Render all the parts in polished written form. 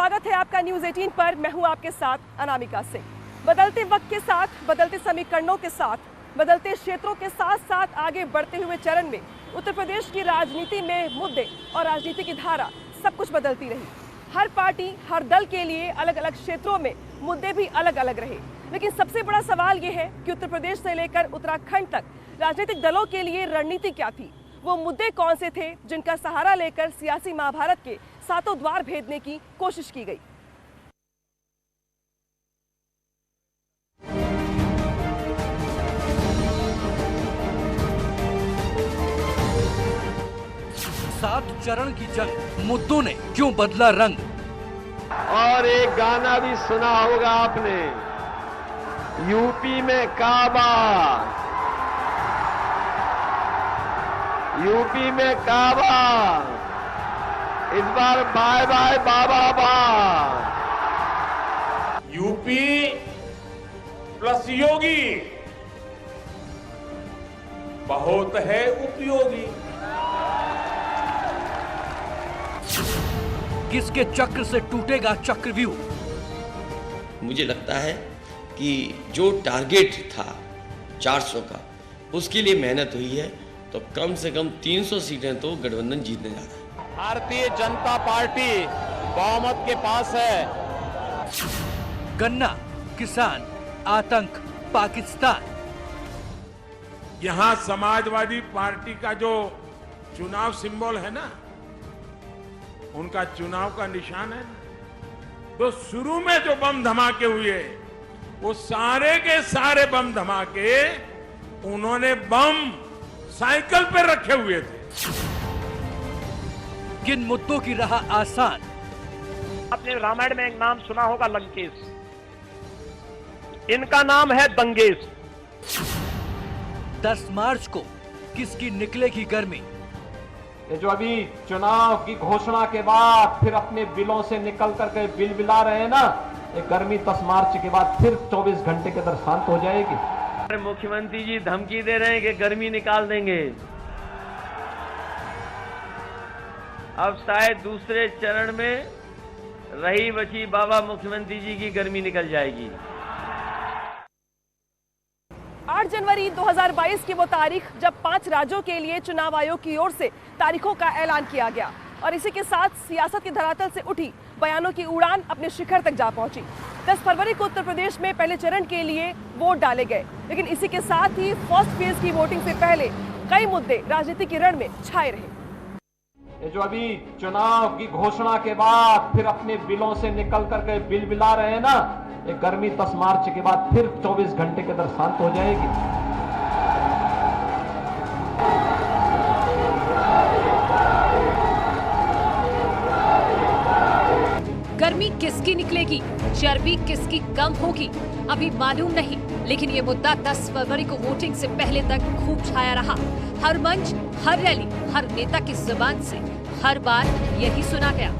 स्वागत है आपका न्यूज 18 पर। मैं हूं आपके साथ अनामिका सिंह। बदलते वक्त के साथ, बदलते समीकरणों के साथ, बदलते क्षेत्रों के साथ साथ आगे बढ़ते हुए चरण में उत्तर प्रदेश की राजनीति में मुद्दे और राजनीति की धारा सब कुछ बदलती रही। हर पार्टी, हर दल के लिए अलग अलग क्षेत्रों में मुद्दे भी अलग अलग रहे। लेकिन सबसे बड़ा सवाल ये है कि उत्तर प्रदेश से लेकर उत्तराखंड तक राजनीतिक दलों के लिए रणनीति क्या थी, वो मुद्दे कौन से थे जिनका सहारा लेकर सियासी महाभारत के सातों द्वार भेदने की कोशिश की गई। सात चरण की जंग, मुद्दों ने क्यों बदला रंग। और एक गाना भी सुना होगा आपने, यूपी में काबा, यूपी में काबा, इस बार बाय बाय बाबा बा। यूपी प्लस योगी बहुत है उपयोगी। किसके चक्र से टूटेगा चक्रव्यूह। मुझे लगता है कि जो टारगेट था 400 का, उसके लिए मेहनत हुई है, तो कम से कम 300 सीटें तो गठबंधन जीतने जा रहा है। भारतीय जनता पार्टी बहुमत के पास है। गन्ना, किसान, आतंक, पाकिस्तान। यहां समाजवादी पार्टी का जो चुनाव सिंबल है ना, उनका चुनाव का निशान है ना, तो शुरू में जो बम धमाके हुए, वो सारे के सारे बम धमाके उन्होंने बम साइकिल पर रखे हुए थे। किन मुद्दों की रहा आसान। आपने रामायण में एक नाम सुना होगा, लंकेश। इनका नाम है दंगेश। 10 मार्च को किसकी निकलेगी गर्मी। ये जो अभी चुनाव की घोषणा के बाद फिर अपने बिलों से निकल करके बिल बिला रहे हैं ना, ये गर्मी 10 मार्च के बाद फिर 24 घंटे के अंदर शांत हो जाएगी। मुख्यमंत्री जी धमकी दे रहे हैं कि गर्मी निकाल देंगे। अब शायद दूसरे चरण में रही बची बाबा मुख्यमंत्री जी की गर्मी निकल जाएगी। 8 जनवरी 2022 की वो तारीख जब 5 राज्यों के लिए चुनाव आयोग की ओर से तारीखों का ऐलान किया गया और इसी के साथ सियासत की धरातल से उठी बयानों की उड़ान अपने शिखर तक जा पहुंची। 10 फरवरी को उत्तर प्रदेश में पहले चरण के लिए वोट डाले गए, लेकिन इसी के साथ ही फर्स्ट फेज की वोटिंग से पहले कई मुद्दे राजनीति के रण में छाए रहे। ये जो अभी चुनाव की घोषणा के बाद फिर अपने बिलों से निकल करके बिल बिला रहे हैं ना, ये गर्मी 10 मार्च के बाद फिर 24 घंटे के अंदर शांत हो जाएगी। गर्मी किसकी निकलेगी, चर्बी किसकी कम होगी, अभी मालूम नहीं। लेकिन ये मुद्दा 10 फरवरी को वोटिंग से पहले तक खूब छाया रहा। हर मंच, हर रैली, हर नेता की जुबान से हर बार यही सुना गया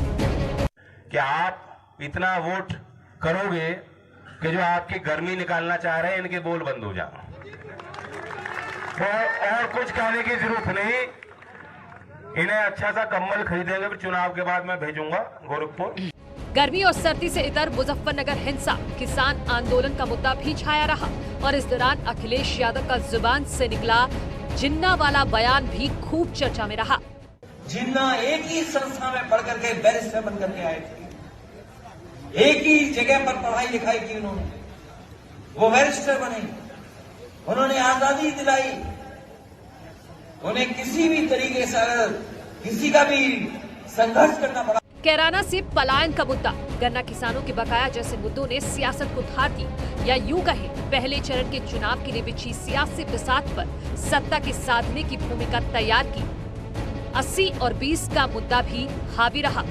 कि आप इतना वोट करोगे कि जो आपकी गर्मी निकालना चाह रहे हैं, इनके बोल बंद हो जाओ। और कुछ कहने की जरूरत नहीं, इन्हें अच्छा सा कंबल खरीदेंगे, फिर चुनाव के बाद मैं भेजूंगा गोरखपुर। गर्मी और सर्दी से इधर मुजफ्फरनगर हिंसा, किसान आंदोलन का मुद्दा भी छाया रहा और इस दौरान अखिलेश यादव का जुबान से निकला जिन्ना वाला बयान भी खूब चर्चा में रहा। जिन्ना एक ही संस्था में पढ़ करके बैरिस्टर बन करके आए थे, एक ही जगह पर पढ़ाई लिखाई की उन्होंने, वो बैरिस्टर बने, उन्होंने आजादी दिलाई। उन्हें किसी भी तरीके से किसी का भी संघर्ष करना पड़ा। कैराना से पलायन का मुद्दा, गन्ना किसानों के बकाया जैसे मुद्दों ने सियासत को धार दी, या यूं कहे पहले चरण के चुनाव के लिए बिछी सियासी बिसात पर सत्ता के साधने की भूमिका तैयार की। 80 और 20 का मुद्दा भी हावी रहा।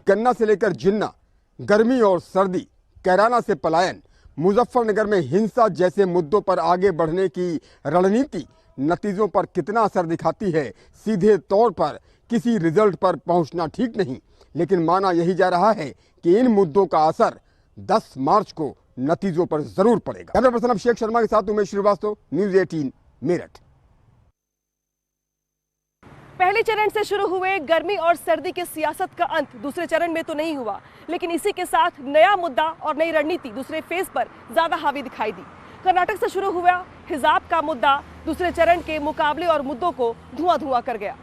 गन्ना से लेकर जिन्ना, गर्मी और सर्दी, कैराना से पलायन, मुजफ्फरनगर में हिंसा जैसे मुद्दों पर आगे बढ़ने की रणनीति नतीजों पर कितना असर दिखाती है, सीधे तौर पर किसी रिजल्ट पर पहुंचना ठीक नहीं, लेकिन माना यही जा रहा है कि इन मुद्दों का असर 10 मार्च को नतीजों पर जरूर पड़ेगा। कैमरा पर्सन अभिषेक शर्मा के साथ उमेश श्रीवास्तव, न्यूज 18 मेरठ। पहले चरण से शुरू हुए गर्मी और सर्दी के सियासत का अंत दूसरे चरण में तो नहीं हुआ, लेकिन इसी के साथ नया मुद्दा और नई रणनीति दूसरे फेज पर ज्यादा हावी दिखाई दी। कर्नाटक से शुरू हुआ हिजाब का मुद्दा दूसरे चरण के मुकाबले और मुद्दों को धुआं कर गया।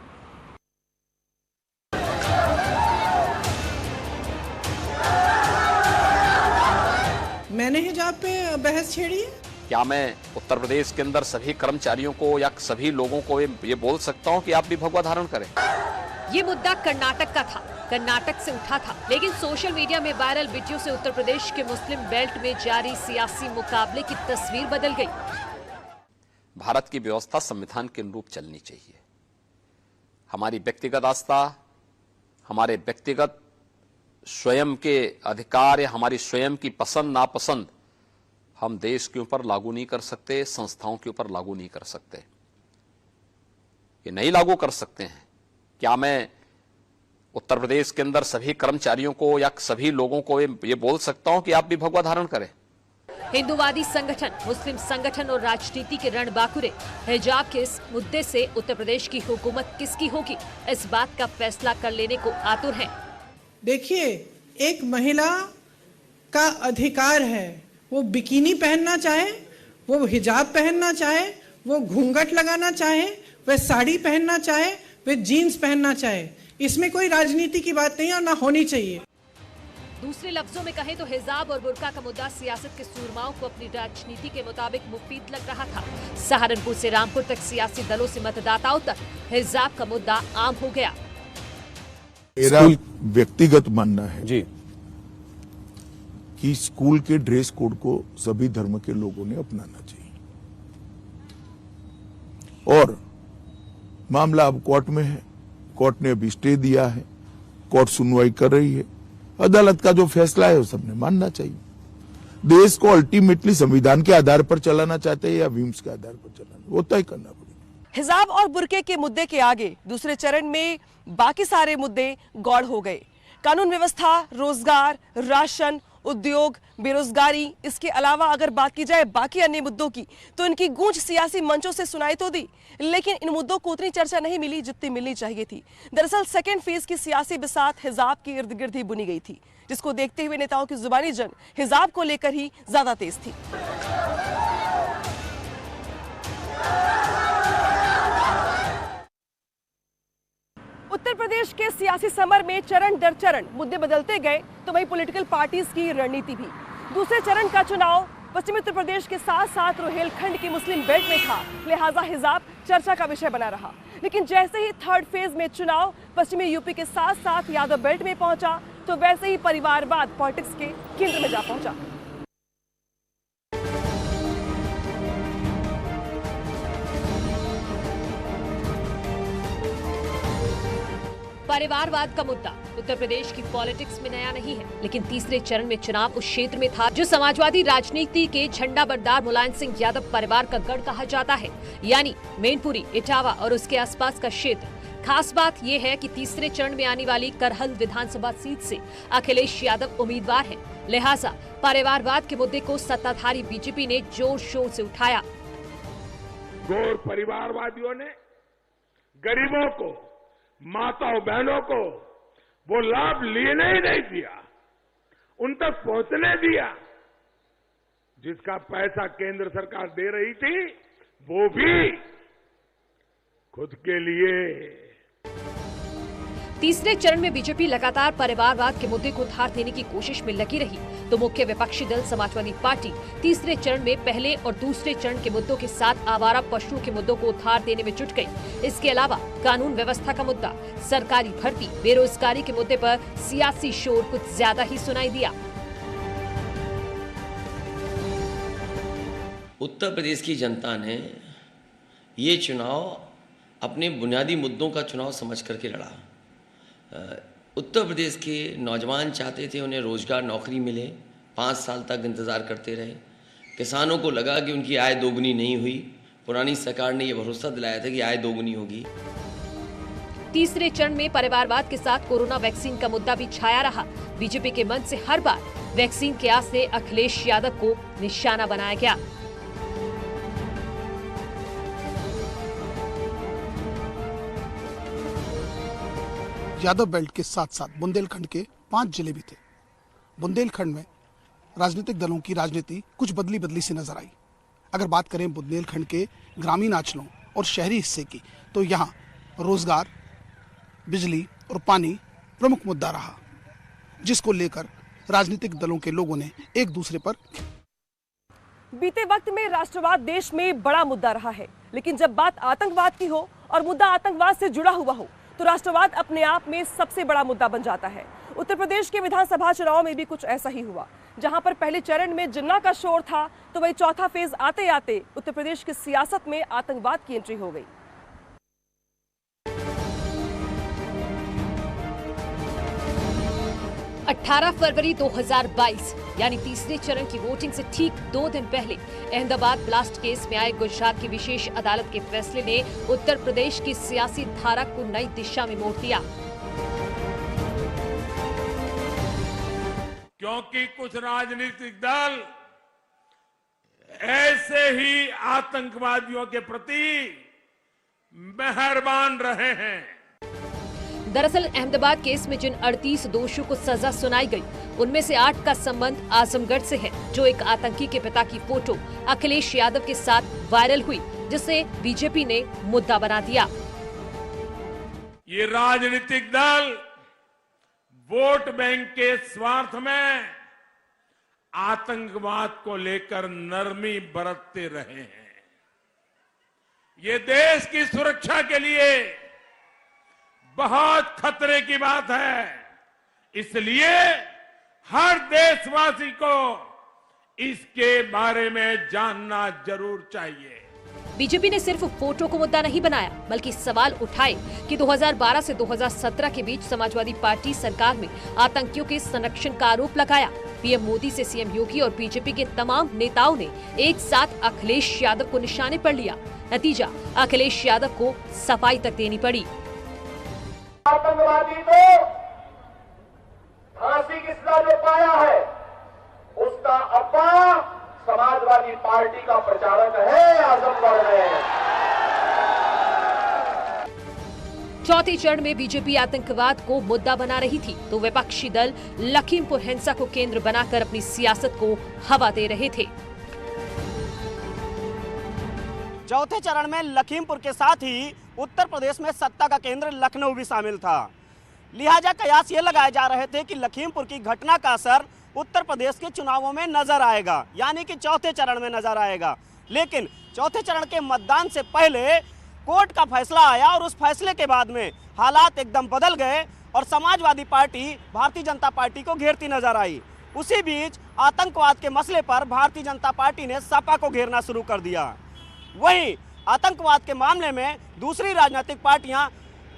मैंने हिजाब पे बहस छेड़ी है। क्या मैं उत्तर प्रदेश के अंदर सभी कर्मचारियों को या सभी लोगों को ये बोल सकता हूं कि आप भी भगवा धारण करें? ये मुद्दा कर्नाटक का था, कर्नाटक से उठा था, लेकिन सोशल मीडिया में वायरल वीडियो से उत्तर प्रदेश के मुस्लिम बेल्ट में जारी सियासी मुकाबले की तस्वीर बदल गई। भारत की व्यवस्था संविधान के अनुरूप चलनी चाहिए। हमारी व्यक्तिगत आस्था, हमारे व्यक्तिगत स्वयं के अधिकार या हमारी स्वयं की पसंद नापसंद हम देश के ऊपर लागू नहीं कर सकते, संस्थाओं के ऊपर लागू नहीं कर सकते। ये नहीं लागू कर सकते हैं। क्या मैं उत्तर प्रदेश के अंदर सभी कर्मचारियों को या सभी लोगों को ये बोल सकता हूं कि आप भी भगवा धारण करें? हिंदूवादी संगठन, मुस्लिम संगठन और राजनीति के रणबांकुरे हिजाब के इस मुद्दे से उत्तर प्रदेश की हुकूमत किसकी होगी, इस बात का फैसला कर लेने को आतुर है। देखिए, एक महिला का अधिकार है, वो बिकिनी पहनना चाहे, वो हिजाब पहनना चाहे, वो घूंघट लगाना चाहे, वह साड़ी पहनना चाहे, वह जीन्स पहनना चाहे। इसमें कोई राजनीति की बात नहीं और ना होनी चाहिए। दूसरे लफ्जों में कहें तो हिजाब और बुर्का का मुद्दा सियासत के सूरमाओं को अपनी राजनीति के मुताबिक मुफीद लग रहा था। सहारनपुर से रामपुर तक सियासी दलों से मतदाताओं तक हिजाब का मुद्दा आम हो गया। मेरा व्यक्तिगत मानना है जी कि स्कूल के ड्रेस कोड को सभी धर्म के लोगों ने अपनाना चाहिए और मामला अब कोर्ट में है। कोर्ट ने अभी स्टे दिया है, कोर्ट सुनवाई कर रही है। अदालत का जो फैसला है वो सबने मानना चाहिए। देश को अल्टीमेटली संविधान के आधार पर चलाना चाहते हैं या विम्स के आधार पर चलाना, वो तय करना पड़ेगा। हिजाब और बुर्के के मुद्दे के आगे दूसरे चरण में बाकी सारे मुद्दे गौड़ हो गए। कानून व्यवस्था, रोजगार, राशन, उद्योग, बेरोजगारी, इसके अलावा अगर बात की जाए बाकी अन्य मुद्दों की तो इनकी गूंज सियासी मंचों से सुनाई तो दी, लेकिन इन मुद्दों को उतनी चर्चा नहीं मिली जितनी मिलनी चाहिए थी। दरअसल सेकेंड फेज की सियासी बिसात हिजाब के इर्द गिर्द ही बुनी गई थी, जिसको देखते हुए नेताओं की जुबानी जंग हिजाब को लेकर ही ज्यादा तेज थी। उत्तर प्रदेश के सियासी समर में चरण दर चरण मुद्दे बदलते गए तो वही पॉलिटिकल पार्टीज की रणनीति भी। दूसरे चरण का चुनाव पश्चिमी उत्तर प्रदेश के साथ साथ रोहेलखंड के मुस्लिम बेल्ट में था, लिहाजा हिजाब चर्चा का विषय बना रहा। लेकिन जैसे ही थर्ड फेज में चुनाव पश्चिमी यूपी के साथ साथ यादव बेल्ट में पहुंचा तो वैसे ही परिवारवाद पॉलिटिक्स के केंद्र में जा पहुंचा। परिवारवाद का मुद्दा उत्तर प्रदेश की पॉलिटिक्स में नया नहीं है, लेकिन तीसरे चरण में चुनाव उस क्षेत्र में था जो समाजवादी राजनीति के झंडा बरदार मुलायम सिंह यादव परिवार का गढ़ कहा जाता है, यानी मैनपुरी, इटावा और उसके आसपास का क्षेत्र। खास बात यह है कि तीसरे चरण में आने वाली करहल विधानसभा सीट से अखिलेश यादव उम्मीदवार हैं, लिहाजा परिवारवाद के मुद्दे को सत्ताधारी बीजेपी ने जोर शोर से उठाया। गौर परिवारवादियों ने गरीबों को, माताओं बहनों को वो लाभ लेने ही नहीं दिया, उन तक पहुंचने दिया। जिसका पैसा केंद्र सरकार दे रही थी वो भी खुद के लिए। तीसरे चरण में बीजेपी लगातार परिवारवाद के मुद्दे को धार देने की कोशिश में लगी रही तो मुख्य विपक्षी दल समाजवादी पार्टी तीसरे चरण में पहले और दूसरे चरण के मुद्दों के साथ आवारा पशुओं के मुद्दों को धार देने में जुट गई। इसके अलावा कानून व्यवस्था का मुद्दा, सरकारी भर्ती, बेरोजगारी के मुद्दे पर सियासी शोर कुछ ज्यादा ही सुनाई दिया। उत्तर प्रदेश की जनता ने ये चुनाव अपने बुनियादी मुद्दों का चुनाव समझ करके लड़ा। उत्तर प्रदेश के नौजवान चाहते थे उन्हें रोजगार, नौकरी मिले, 5 साल तक इंतज़ार करते रहे। किसानों को लगा कि उनकी आय दोगुनी नहीं हुई, पुरानी सरकार ने यह भरोसा दिलाया था कि आय दोगुनी होगी। तीसरे चरण में परिवारवाद के साथ कोरोना वैक्सीन का मुद्दा भी छाया रहा। बीजेपी के मन से हर बार वैक्सीन के आस से अखिलेश यादव को निशाना बनाया गया। यादव बेल्ट के साथ साथ बुंदेलखंड के 5 जिले भी थे। बुंदेलखंड में राजनीतिक दलों की राजनीति कुछ बदली सी नजर आई। अगर बात करें बुंदेलखंड के ग्रामीण अंचलों और शहरी हिस्से की, तो यहाँ रोजगार, बिजली और पानी प्रमुख मुद्दा रहा, जिसको लेकर राजनीतिक दलों के लोगों ने एक दूसरे पर। बीते वक्त में राष्ट्रवाद देश में बड़ा मुद्दा रहा है, लेकिन जब बात आतंकवाद की हो और मुद्दा आतंकवाद से जुड़ा हुआ हो तो राष्ट्रवाद अपने आप में सबसे बड़ा मुद्दा बन जाता है। उत्तर प्रदेश के विधानसभा चुनाव में भी कुछ ऐसा ही हुआ, जहां पर पहले चरण में जिन्ना का शोर था, तो वही चौथा फेज आते आते उत्तर प्रदेश की सियासत में आतंकवाद की एंट्री हो गई। 18 फरवरी 2022 यानी तीसरे चरण की वोटिंग से ठीक 2 दिन पहले अहमदाबाद ब्लास्ट केस में आए गुजरात की विशेष अदालत के फैसले ने उत्तर प्रदेश की सियासी धारा को नई दिशा में मोड़ दिया। क्योंकि कुछ राजनीतिक दल ऐसे ही आतंकवादियों के प्रति मेहरबान रहे हैं। दरअसल अहमदाबाद केस में जिन 38 दोषियों को सजा सुनाई गई, उनमें से 8 का संबंध आजमगढ़ से है, जो एक आतंकी के पिता की फोटो अखिलेश यादव के साथ वायरल हुई, जिसे बीजेपी ने मुद्दा बना दिया। ये राजनीतिक दल वोट बैंक के स्वार्थ में आतंकवाद को लेकर नरमी बरतते रहे हैं। ये देश की सुरक्षा के लिए बहुत खतरे की बात है, इसलिए हर देशवासी को इसके बारे में जानना जरूर चाहिए। बीजेपी ने सिर्फ फोटो को मुद्दा नहीं बनाया, बल्कि सवाल उठाए कि 2012 से 2017 के बीच समाजवादी पार्टी सरकार में आतंकियों के संरक्षण का आरोप लगाया। पीएम मोदी से सीएम योगी और बीजेपी के तमाम नेताओं ने एक साथ अखिलेश यादव को निशाने पर लिया। नतीजा, अखिलेश यादव को सफाई तक देनी पड़ी। आतंकवादी को फांसी की सजा जो पाया है, उसका अब्बा समाजवादी पार्टी का प्रचारक है आजमगढ़ में। चौथे चरण में बीजेपी आतंकवाद को मुद्दा बना रही थी, तो विपक्षी दल लखीमपुर हिंसा को केंद्र बनाकर अपनी सियासत को हवा दे रहे थे। चौथे चरण में लखीमपुर के साथ ही उत्तर प्रदेश में सत्ता का केंद्र लखनऊ भी शामिल था। लिहाजा कयास ये लगाए जा रहे थे कि लखीमपुर की घटना का असर उत्तर प्रदेश के चुनावों में नजर आएगा, यानी कि चौथे चरण में नजर आएगा। लेकिन चौथे चरण के मतदान से पहले कोर्ट का फैसला आया और उस फैसले के बाद में हालात एकदम बदल गए और समाजवादी पार्टी भारतीय जनता पार्टी को घेरती नजर आई। उसी बीच आतंकवाद के मसले पर भारतीय जनता पार्टी ने सपा को घेरना शुरू कर दिया। वहीं आतंकवाद के मामले में दूसरी राजनीतिक पार्टियां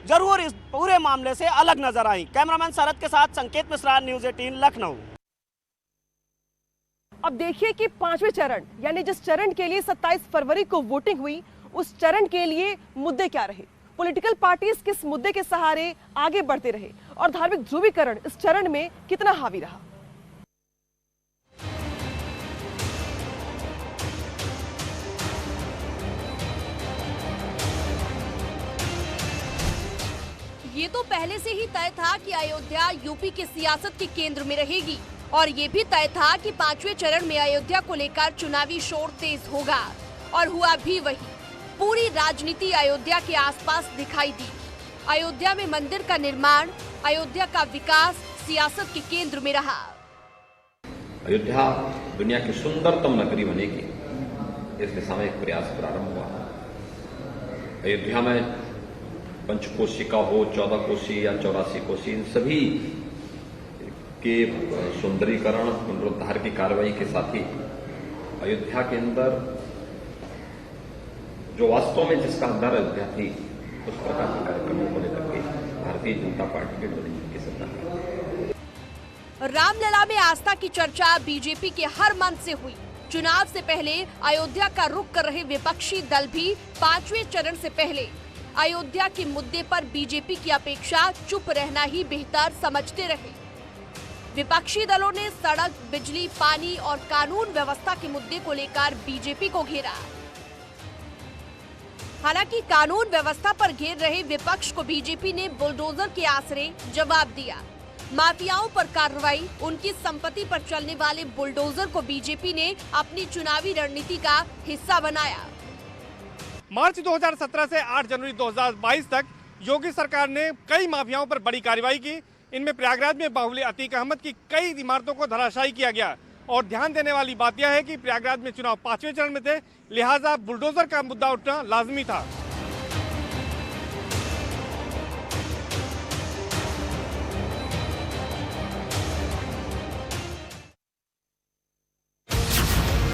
जरूर इस पूरे मामले से अलग नजर आई। कैमरामैन शरद के साथ संकेत मिश्रा, न्यूज़ 18 लखनऊ। अब देखिए कि पांचवें चरण यानी जिस चरण के लिए 27 फरवरी को वोटिंग हुई, उस चरण के लिए मुद्दे क्या रहे, पॉलिटिकल पार्टीज किस मुद्दे के सहारे आगे बढ़ते रहे और धार्मिक ध्रुवीकरण इस चरण में कितना हावी रहा। ये तो पहले से ही तय था कि अयोध्या यूपी की सियासत के केंद्र में रहेगी और ये भी तय था कि पांचवें चरण में अयोध्या को लेकर चुनावी शोर तेज होगा और हुआ भी वही। पूरी राजनीति अयोध्या के आसपास दिखाई दी। अयोध्या में मंदिर का निर्माण, अयोध्या का विकास सियासत के केंद्र में रहा। अयोध्या दुनिया की सुंदरतम नगरी बनेगी, इस दिशा में एक प्रयास प्रारंभ हुआ। अयोध्या में पंचकोशिका हो, 14 कोशी या 84 कोशी, इन सभी के सुंदरीकरण पुनरुद्धार की कार्रवाई के साथ ही अयोध्या के अंदर जो वास्तव में जिसका अंदर अयोध्या थी, उस प्रकार के कार्यक्रमों को लेकर के भारतीय जनता पार्टी के की सरकार। रामलला में आस्था की चर्चा बीजेपी के हर मंच से हुई। चुनाव से पहले अयोध्या का रुख कर रहे विपक्षी दल भी पांचवें चरण से पहले अयोध्या के मुद्दे पर बीजेपी की अपेक्षा चुप रहना ही बेहतर समझते रहे। विपक्षी दलों ने सड़क, बिजली, पानी और कानून व्यवस्था के मुद्दे को लेकर बीजेपी को घेरा। हालांकि कानून व्यवस्था पर घेर रहे विपक्ष को बीजेपी ने बुलडोजर के आसरे जवाब दिया। माफियाओं पर कार्रवाई, उनकी संपत्ति पर चलने वाले बुलडोजर को बीजेपी ने अपनी चुनावी रणनीति का हिस्सा बनाया। मार्च 2017 से 8 जनवरी 2022 तक योगी सरकार ने कई माफियाओं पर बड़ी कार्रवाई की। इनमें प्रयागराज में बाहुबली अतीक अहमद की कई इमारतों को धराशायी किया गया। और ध्यान देने वाली बात यह है कि प्रयागराज में चुनाव 5वें चरण में थे, लिहाजा बुलडोजर का मुद्दा उठना लाजमी था।